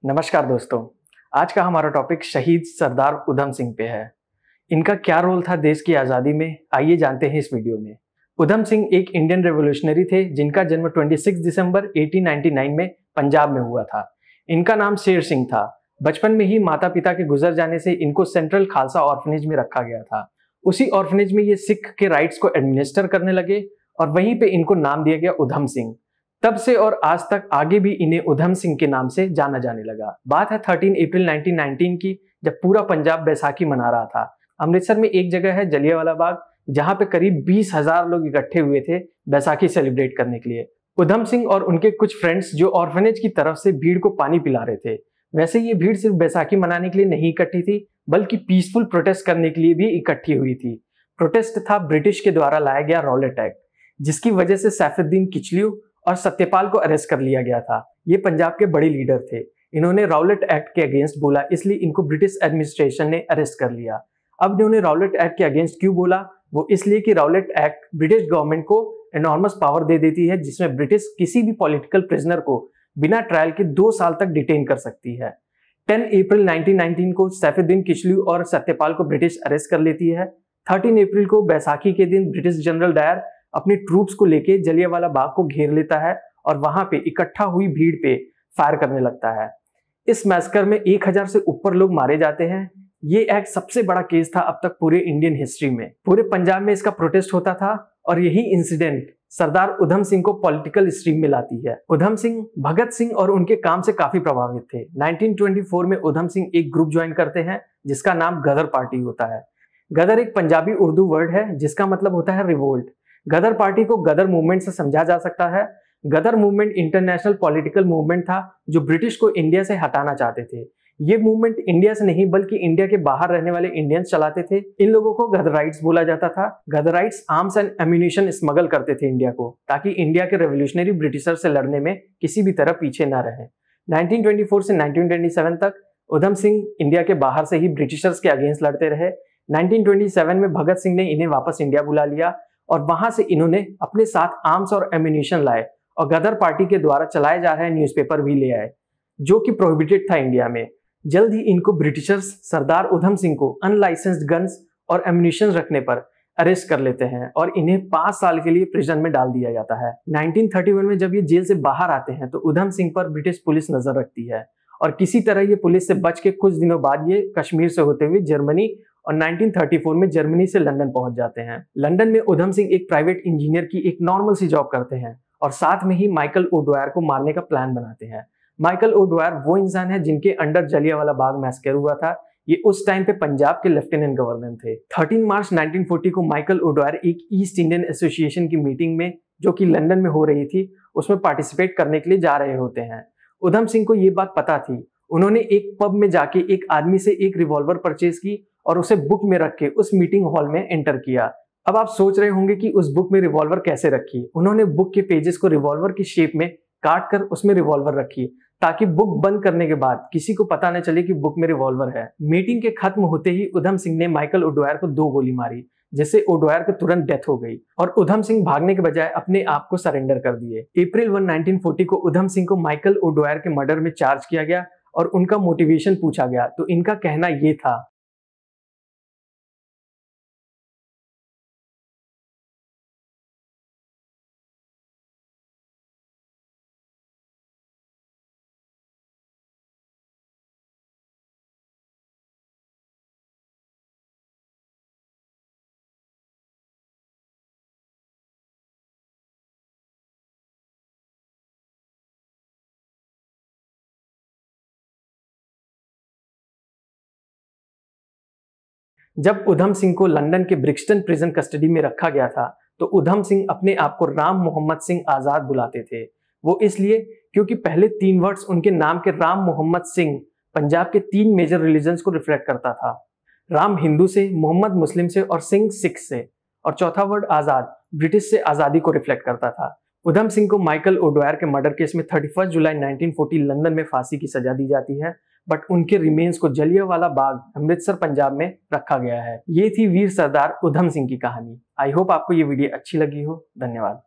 नमस्कार दोस्तों। आज का हमारा टॉपिक शहीद सरदार उधम सिंह पे है। इनका क्या रोल था देश की आज़ादी में, आइए जानते हैं इस वीडियो में। उधम सिंह एक इंडियन रेवोल्यूशनरी थे जिनका जन्म 26 दिसंबर 1899 में पंजाब में हुआ था। इनका नाम शेर सिंह था। बचपन में ही माता पिता के गुजर जाने से इनको सेंट्रल खालसा ऑर्फनेज में रखा गया था। उसी ऑर्फनेज में ये सिख के राइट्स को एडमिनिस्टर करने लगे और वहीं पे इनको नाम दिया गया उधम सिंह। तब से और आज तक आगे भी इन्हें उधम सिंह के नाम से जाना जाने लगा। बात है 13 अप्रैल 1919 की, जब पूरा पंजाब बैसाखी मना रहा था। अमृतसर में एक जगह है जलियांवाला बाग, जहां पे करीब 20,000 लोग इकट्ठे हुए थे बैसाखी सेलिब्रेट करने के लिए। उधम सिंह और उनके कुछ फ्रेंड्स जो ऑर्फनेज की तरफ से भीड़ को पानी पिला रहे थे। वैसे ये भीड़ सिर्फ बैसाखी मनाने के लिए नहीं इकट्ठी थी, बल्कि पीसफुल प्रोटेस्ट करने के लिए भी इकट्ठी हुई थी। प्रोटेस्ट था ब्रिटिश के द्वारा लाया गया रॉलेट एक्ट, जिसकी वजह से सैफुद्दीन किचलू और सत्यपाल को अरेस्ट कर लिया गया था। ये पंजाब के बड़े लीडर थे। इन्होंने रॉलेट एक्ट के अगेंस्ट बोला, इसलिए इनको ब्रिटिश एडमिनिस्ट्रेशन ने अरेस्ट कर लिया। अब इन्होंने रॉलेट एक्ट के अगेंस्ट क्यों बोला? वो इसलिए कि रॉलेट एक्ट ब्रिटिश गवर्नमेंट को एनॉर्मस पावर दे देती है, जिसमें ब्रिटिश किसी भी पॉलिटिकल प्रिजनर को बिना ट्रायल के 2 साल तक डिटेन कर सकती है। 10 अप्रैल 1919 को सैफुद्दीन किचलू और सत्यपाल को ब्रिटिश अरेस्ट कर लेती है। 13 अप्रैल को बैसाखी के दिन ब्रिटिश जनरल डायर अपनी ट्रूप्स को लेके जलियांवाला बाग को घेर लेता है और वहां पे इकट्ठा हुई भीड़ पे फायर करने लगता है। इस मैसकर में 1000 से ऊपर लोग मारे जाते हैं। ये एक सबसे बड़ा केस था अब तक पूरे इंडियन हिस्ट्री में। पूरे पंजाब में इसका प्रोटेस्ट होता था और यही इंसिडेंट सरदार उधम सिंह को पॉलिटिकल स्ट्रीम में लाती है। उधम सिंह भगत सिंह और उनके काम से काफी प्रभावित थे। 1924 में उधम सिंह एक ग्रुप ज्वाइन करते हैं जिसका नाम गदर पार्टी होता है। गदर एक पंजाबी उर्दू वर्ड है जिसका मतलब होता है रिवोल्ट। गदर पार्टी को गदर मूवमेंट से समझा जा सकता है। गदर मूवमेंट इंटरनेशनल पॉलिटिकल मूवमेंट था जो ब्रिटिश को इंडिया से हटाना चाहते थे। ये मूवमेंट इंडिया से नहीं बल्कि इंडिया के बाहर रहने वाले इंडियंस चलाते थे। इन लोगों को गदराइट्स बोला जाता था। गदराइट्स आर्म्स एंड एम्यूनिशन स्मगल करते थे इंडिया को, ताकि इंडिया के रेवोल्यूशनरी ब्रिटिशर से लड़ने में किसी भी तरह पीछे न रहे। 1924 से 1927 तक उधम सिंह इंडिया के बाहर से ही ब्रिटिशर्स के अगेंस्ट लड़ते रहे। 1927 में भगत सिंह ने इन्हें वापस इंडिया बुला लिया और वहां से इन्होंने अपने साथ आर्म्स और एम्यूनिशन लाए और गदर पार्टी के द्वारा चलाए जा रहे न्यूज़पेपर भी ले आए, जो कि प्रोहिबिटेड था इंडिया में। जल्द ही इनको ब्रिटिशर्स सरदार उधम सिंह को अनलाइसेंस्ड गन्स और एम्यूनिशन रखने पर अरेस्ट कर लेते हैं और इन्हें 5 साल के लिए प्रिजन में डाल दिया जाता है। 1931 में जब ये जेल से बाहर आते हैं तो उधम सिंह पर ब्रिटिश पुलिस नजर रखती है और किसी तरह ये पुलिस से बच के कुछ दिनों बाद ये कश्मीर से होते हुए जर्मनी और 1934 में जर्मनी से लंदन पहुंच जाते हैं। लंदन में उधम सिंह एक प्राइवेट इंजीनियर की एक नॉर्मल सी जॉब करते हैं और साथ में ही माइकल ओडवायर को मारने का प्लान बनाते हैं। माइकल ओडवायर वो इंसान है जिनके अंडर जलियांवाला बाग मैसेकर हुआ था। ये उस टाइम पे पंजाब के लेफ्टिनेंट गवर्नर थे। 13 मार्च 1940 को माइकल ओडवायर एक ईस्ट इंडियन एसोसिएशन की मीटिंग में, जो कि लंदन में हो रही थी, उसमें पार्टिसिपेट करने के लिए जा रहे होते हैं। उधम सिंह को ये बात पता थी। उन्होंने एक पब में जाके एक आदमी से एक रिवॉल्वर परचेज की और उसे बुक में रख के उस मीटिंग हॉल में एंटर किया। अब आप सोच रहे होंगे कि उस बुक में रिवॉल्वर कैसे रखी। उन्होंने बुक के पेजेस को रिवॉल्वर की शेप में काट कर उसमें रिवॉल्वर रखी, ताकि बुक बंद करने के बाद किसी को पता न चले कि बुक में रिवॉल्वर है। मीटिंग के खत्म होते ही उधम सिंह ने माइकल ओडवायर को 2 गोली मारी, जिससे ओडवायर को तुरंत डेथ हो गई और उधम सिंह भागने के बजाय अपने आप को सरेंडर कर दिए। अप्रैल 1, 1940 को उधम सिंह को माइकल ओडवायर के मर्डर में चार्ज किया गया और उनका मोटिवेशन पूछा गया तो इनका कहना ये था। जब उधम सिंह को लंदन के ब्रिक्सटन प्रिजन कस्टडी में रखा गया था तो उधम सिंह अपने आप को राम मोहम्मद सिंह आजाद बुलाते थे। वो इसलिए क्योंकि पहले 3 वर्ड्स उनके नाम के राम मोहम्मद सिंह पंजाब के 3 मेजर रिलीजन्स को रिफ्लेक्ट करता था। राम हिंदू से, मोहम्मद मुस्लिम से और सिंह सिख से, और चौथा वर्ड आजाद ब्रिटिश से आजादी को रिफ्लेक्ट करता था। उधम सिंह को माइकल ओडवायर के मर्डर केस में 31 जुलाई 1940 लंदन में फांसी की सजा दी जाती है, बट उनके रिमेन्स को जलियांवाला बाग अमृतसर पंजाब में रखा गया है। ये थी वीर सरदार उधम सिंह की कहानी। आई होप आपको ये वीडियो अच्छी लगी हो। धन्यवाद।